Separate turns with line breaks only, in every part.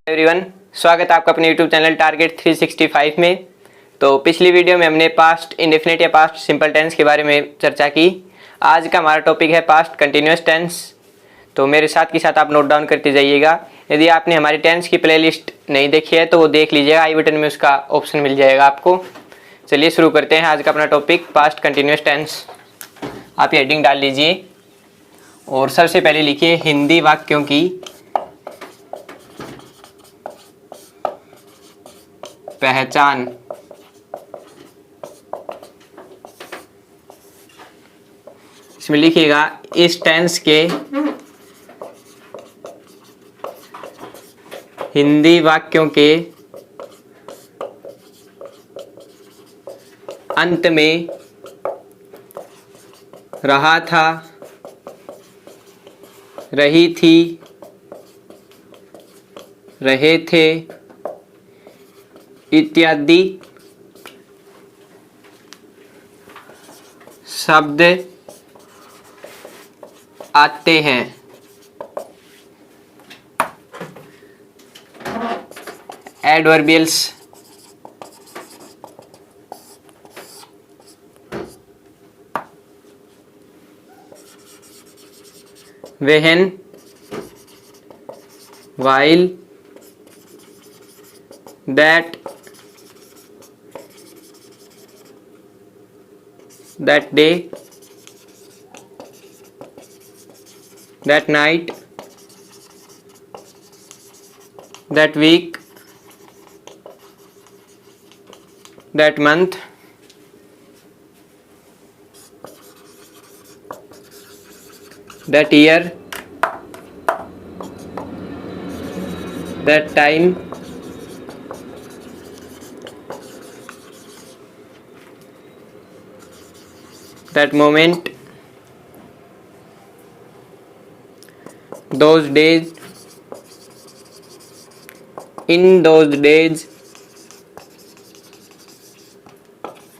Everyone, स्वागत है आपका अपने यूट्यूब चैनल टारगेट 365 में। तो पिछली वीडियो में हमने पास्ट इंडेफिनिट या पास्ट सिंपल टेंस के बारे में चर्चा की। आज का हमारा टॉपिक है पास्ट कंटिन्यूअस टेंस। तो मेरे साथ के साथ आप नोट डाउन करते जाइएगा। यदि आपने हमारी टेंस की प्लेलिस्ट नहीं देखी है तो वो देख लीजिएगा, आई बटन में उसका ऑप्शन मिल जाएगा आपको। चलिए शुरू करते हैं आज का अपना टॉपिक पास्ट कंटिन्यूअस टेंस। आप हेडिंग डाल लीजिए और सबसे पहले लिखिए हिंदी वाक्यों की पहचान। इसमें लिखिएगा इस टेंस के हिंदी वाक्यों के अंत में रहा था, रही थी, रहे थे इत्यादि शब्द आते हैं। Adverbials when, while, that, that day, that night, that week, that month, that year, that time, that moment, those days, in those days,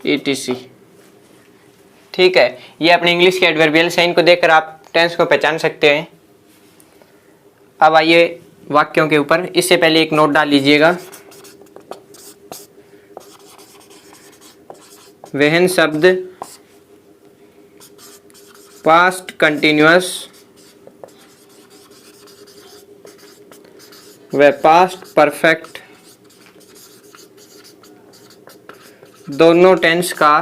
etc। ठीक है, ये अपने इंग्लिश के एडवर्बियल्स हैं। इनको देखकर आप टेंस को पहचान सकते हैं। अब आइए वाक्यों के ऊपर। इससे पहले एक नोट डाल लीजिएगा। वहन शब्द पास्ट कंटिन्यूअस व पास्ट परफेक्ट दोनों टेंस का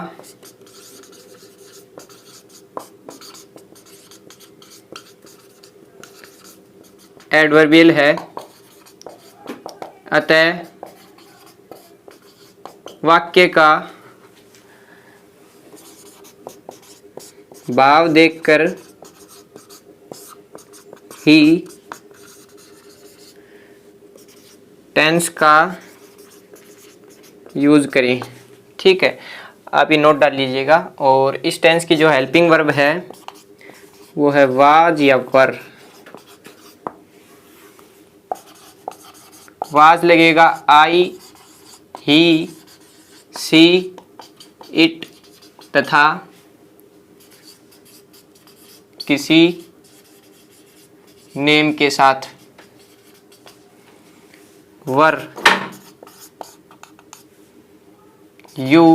एडवर्बियल है, अतः वाक्य का भाव देखकर ही टेंस का यूज करें। ठीक है, आप ये नोट डाल लीजिएगा। और इस टेंस की जो हेल्पिंग वर्ब है वो है वाज या वर। वाज लगेगा आई, ही, सी, इट तथा किसी नेम के साथ। वर यू,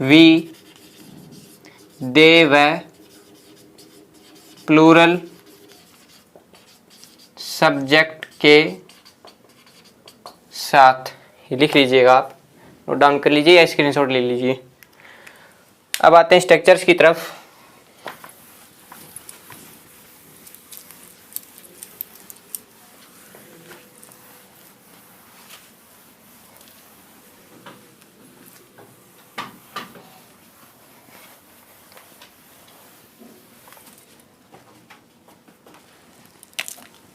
वी, दे व प्लूरल सब्जेक्ट के साथ। ये लिख लीजिएगा, आप नोट डाउन कर लीजिए या स्क्रीनशॉट ले लीजिए। अब आते हैं स्ट्रक्चर्स की तरफ।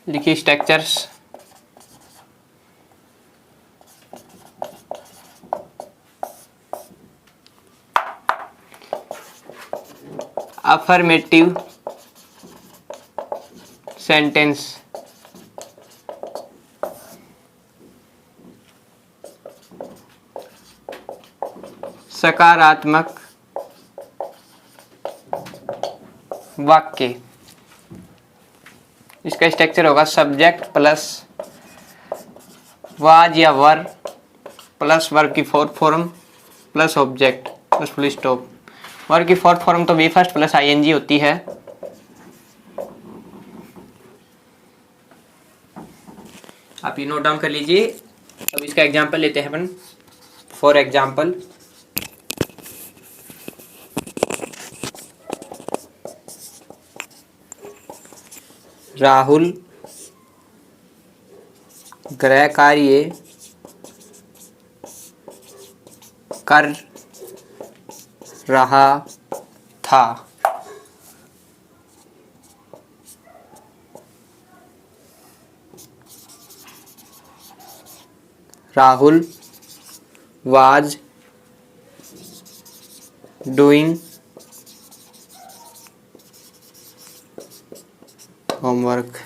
लिखिए स्ट्रक्चर्स। अफर्मेटिव सेंटेंस, सकारात्मक वाक्य। इसका स्ट्रक्चर होगा सब्जेक्ट प्लस वाज या वर प्लस वर्ब की fourth form plus object plus full stop. Verb की फोर्थ फॉर्म तो वी फर्स्ट प्लस आईएनजी होती है। आप ये नोट डाउन कर लीजिए। अब इसका एग्जांपल लेते हैं अपन। फॉर एग्जांपल, राहुल गृह कार्य कर रहा था। Rahul was doing homework।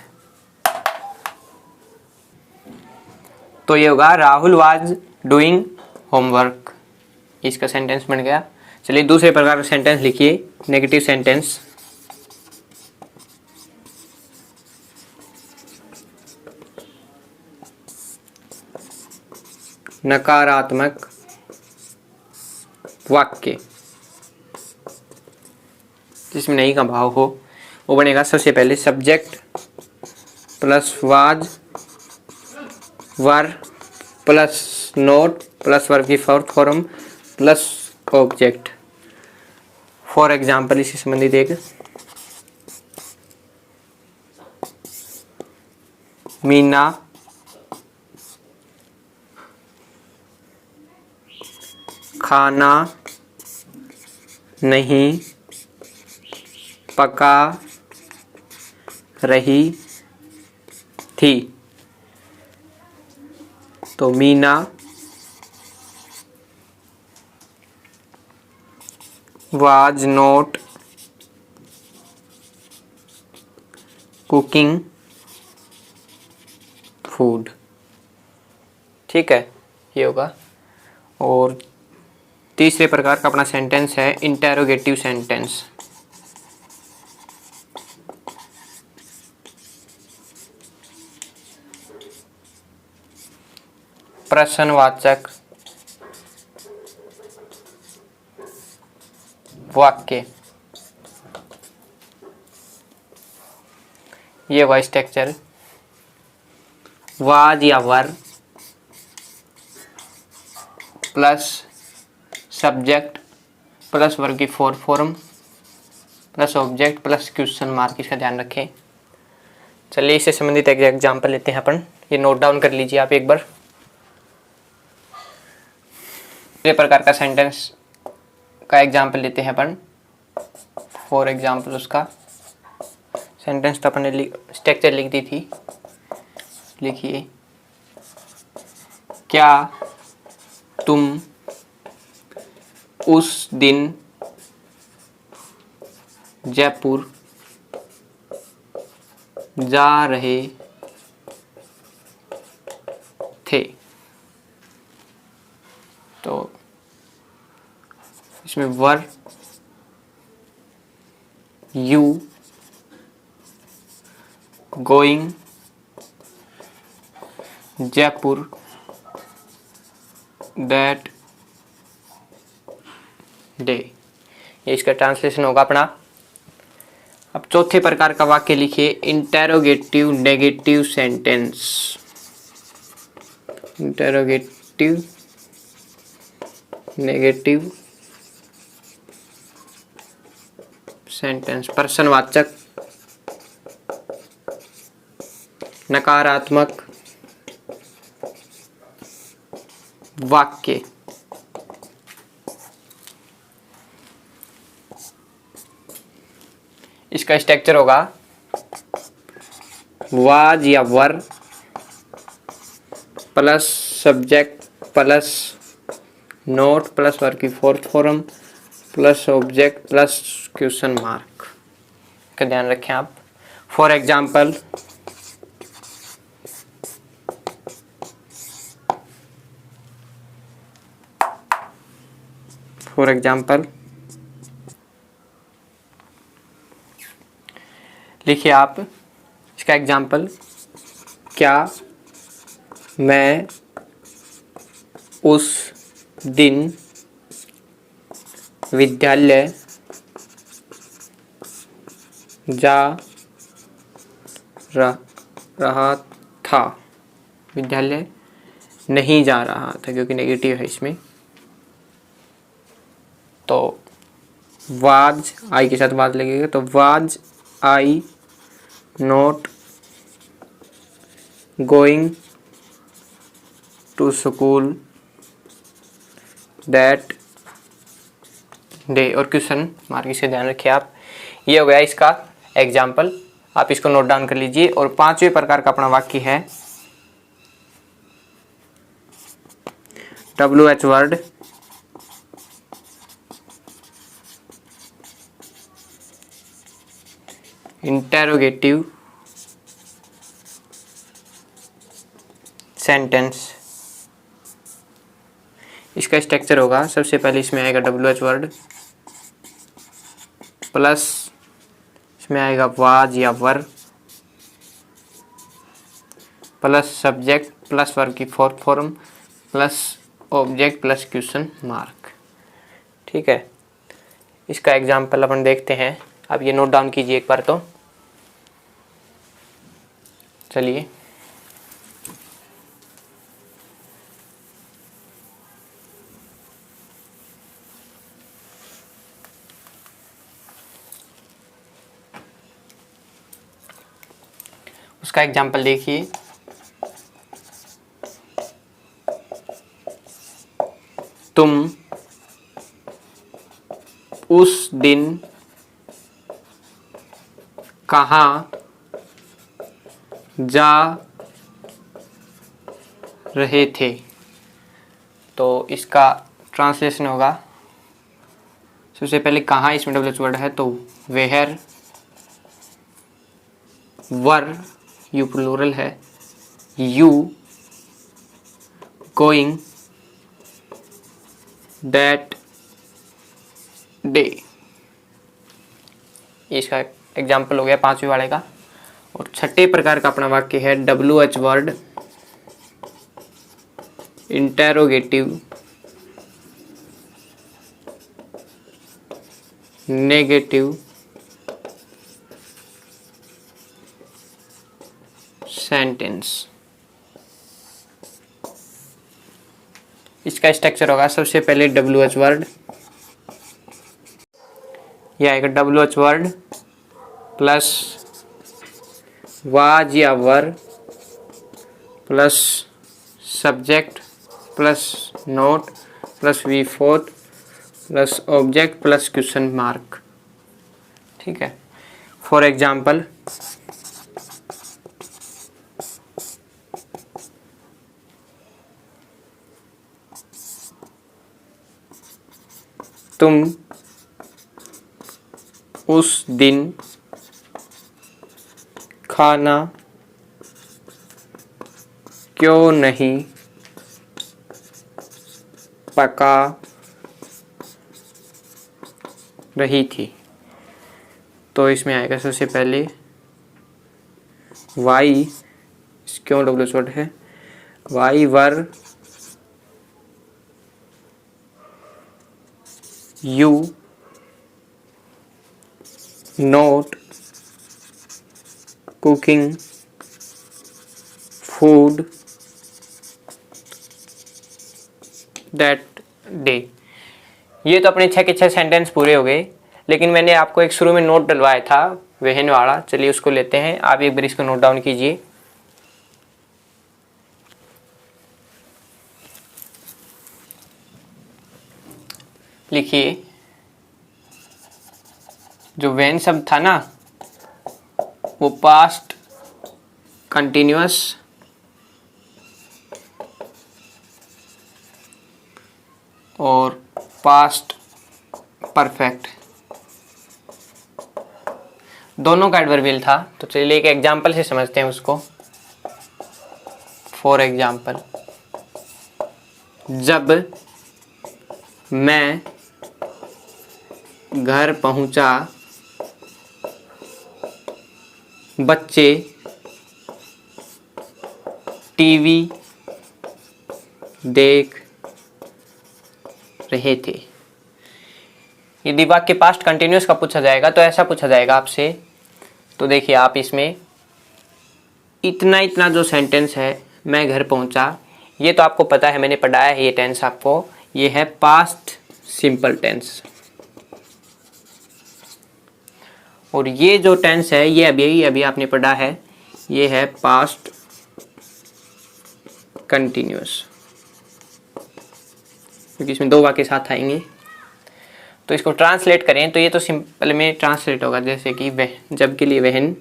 तो ये होगा राहुल was doing homework। इसका सेंटेंस बन गया। चलिए दूसरे प्रकार का सेंटेंस लिखिए, नेगेटिव सेंटेंस। नकारात्मक वाक्य जिसमें नहीं का भाव हो, वो बनेगा सबसे पहले subject plus was were plus not plus verb की fourth form plus object. For example इससे संबंधित एक, मीना खाना नहीं पका रही थी। तो Meena was not cooking food। ठीक है, ये होगा। और तीसरे प्रकार का अपना सेंटेंस है इंटेरोगेटिव सेंटेंस। प्रश्नवाचक वाक्य। ये हुआ स्ट्रक्चर। वाज या were plus subject plus verb की fourth form plus object plus question mark, इसका ध्यान रखें। चलिए इससे संबंधित एक एग्जांपल लेते हैं अपन। ये नोट डाउन कर लीजिए आप एक बार। ये प्रकार का सेंटेंस का एग्जांपल लेते हैं अपन। फॉर एग्जांपल उसका सेंटेंस तो अपन ने स्ट्रक्चर लिख दी थी। लिखिए, क्या तुम उस दिन जयपुर जा रहे थे। तो इसमें were you going Jaipur that day, ये इसका ट्रांसलेशन होगा अपना। अब चौथे प्रकार का वाक्य लिखिए interrogative negative sentence. Interrogative negative sentence. प्रश्नवाचक नकारात्मक वाक्य। इसका स्ट्रक्चर होगा वाज या were plus subject plus not plus verb की fourth form plus object plus question mark का ध्यान रखें आप। फॉर एग्जाम्पल, लिखिए आप इसका एग्जाम्पल, क्या मैं उस दिन विद्यालय जा रहा था। विद्यालय नहीं जा रहा था क्योंकि नेगेटिव है इसमें। तो वाज आई के साथ वाज लगेगा, तो was I not going to school that day, और क्वेश्चन मार्क इसे ध्यान रखिए आप। ये हो गया इसका एग्जाम्पल, आप इसको नोट डाउन कर लीजिए। और पांचवें प्रकार का अपना वाक्य है WH वर्ड, इंटेरोगेटिव सेंटेंस। इसका स्ट्रक्चर होगा, सबसे पहले इसमें आएगा WH वर्ड, प्लस इसमें आएगा वाज या were, plus subject plus verb की fourth form, plus object plus question mark. ठीक है, इसका एग्जाम्पल अपन देखते हैं। आप ये नोट डाउन कीजिए एक बार। तो चलिए, उसका एग्जाम्पल देखिए। तुम उस दिन कहाँ जा रहे थे। तो इसका ट्रांसलेशन होगा, सबसे पहले कहाँ, इसमें WH वर्ड है तो वेयर, वर यू प्लूरल है, यू गोइंग दैट डे। इसका एग्जाम्पल हो गया पांचवें वाले का। और छठे प्रकार का अपना वाक्य है WH word, interrogative negative sentence. इसका स्ट्रक्चर होगा, सबसे पहले WH वर्ड, यह आएगा WH वर्ड प्लस वाज या were, plus subject plus not plus V4 plus object plus question mark. ठीक है, फॉर एग्जाम्पल तुम उस दिन खाना क्यों नहीं पका रही थी। तो इसमें आएगा सबसे पहले वाई, क्यों WH वर्ड है, why were you not cooking food that day. ये तो अपने 6 के 6 सेंटेंस पूरे हो गए, लेकिन मैंने आपको एक शुरू में नोट डलवाया था वहन वाला। चलिए उसको लेते हैं, आप एक बार इसको नोट डाउन कीजिए। लिखिए, जो वेन शब्द था ना वो पास्ट कंटिन्यूअस और पास्ट परफेक्ट दोनों का एडवर्बियल था। तो चलिए एक एग्जाम्पल से समझते हैं उसको। फॉर एग्जाम्पल, जब मैं घर पहुंचा बच्चे टीवी देख रहे थे। यदि वाक्य पास्ट कंटिन्यूअस का पूछा जाएगा तो ऐसा पूछा जाएगा आपसे, तो देखिए आप इसमें इतना इतना जो सेंटेंस है, मैं घर पहुंचा, ये तो आपको पता है, मैंने पढ़ाया है ये टेंस आपको, ये है पास्ट सिंपल टेंस। और ये जो टेंस है ये अभी आपने पढ़ा है, ये है पास्ट कंटिन्यूअस, क्योंकि इसमें दो वाक्य साथ आएंगे। तो इसको ट्रांसलेट करें तो ये तो सिंपल में ट्रांसलेट होगा, जैसे कि वह, जब के लिए वहन,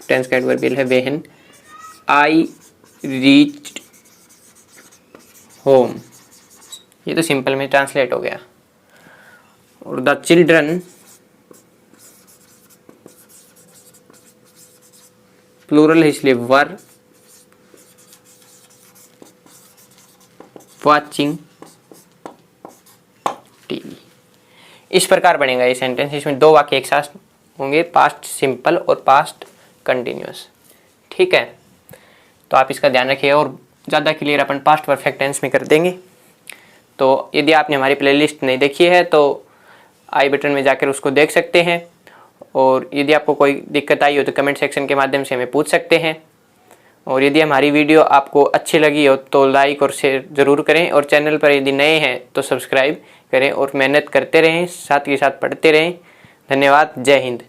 टेंस का एडवर्बियल है वहन, आई रीच्ड होम, ये तो सिंपल में ट्रांसलेट हो गया। और द चिल्ड्रन, प्लूरल है इसलिए वर वॉचिंग टीवी। इस प्रकार बनेगा ये सेंटेंस, इसमें दो वाक्य एक साथ होंगे, पास्ट सिंपल और पास्ट कंटिन्यूअस। ठीक है, तो आप इसका ध्यान रखिए और ज़्यादा क्लियर अपन पास्ट परफेक्ट टेंस में कर देंगे। तो यदि आपने हमारी प्लेलिस्ट नहीं देखी है तो आई बटन में जाकर उसको देख सकते हैं, और यदि आपको कोई दिक्कत आई हो तो कमेंट सेक्शन के माध्यम से हमें पूछ सकते हैं। और यदि हमारी वीडियो आपको अच्छी लगी हो तो लाइक और शेयर ज़रूर करें, और चैनल पर यदि नए हैं तो सब्सक्राइब करें और मेहनत करते रहें, साथ के साथ पढ़ते रहें। धन्यवाद। जय हिंद।